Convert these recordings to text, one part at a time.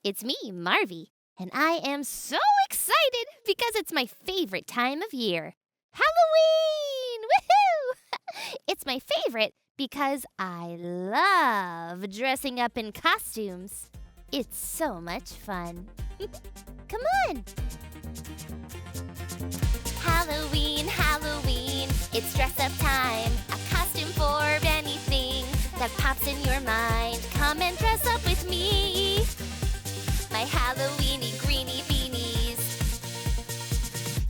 It's me, Marvy, and I am so excited because it's my favorite time of year. Halloween! Woohoo! It's my favorite because I love dressing up in costumes. It's so much fun. Come on! Halloween, Halloween, it's dress up time. A costume for anything that pops in your mind. Come and dress up with me. My Halloweeny greeny beanies.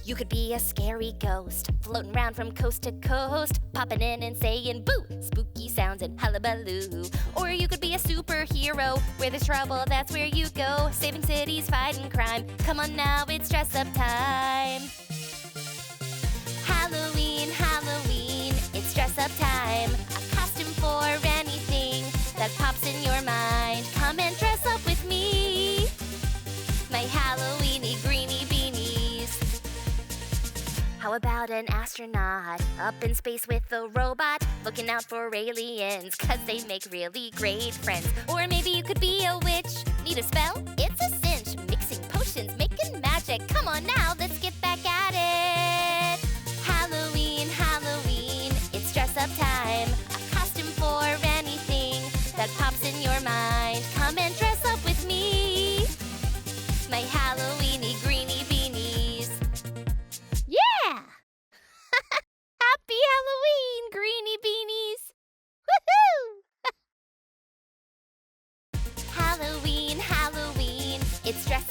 You could be a scary ghost, floating around from coast to coast, popping in and saying boo, spooky sounds and hullabaloo. Or you could be a superhero, where there's trouble, that's where you go, saving cities, fighting crime. Come on now, it's dress up time. Halloween, Halloween, it's dress up time. A costume for anything that pops in your mind. Come and dress up with me. My Halloweeny greeny beanies. How about an astronaut up in space with a robot, looking out for aliens, 'cause they make really great friends. Or maybe you could be a witch. Need a spell? It's a cinch. Mixing potions, making magic. Come on now, let's get back at it. Halloween, Halloween, it's dress up time. A costume for anything that pops in your mind. Come and dress up with me. My Halloweeny greeny beanies. Yeah! Happy Halloween, greeny beanies! Woohoo! Halloween, Halloween, it's dress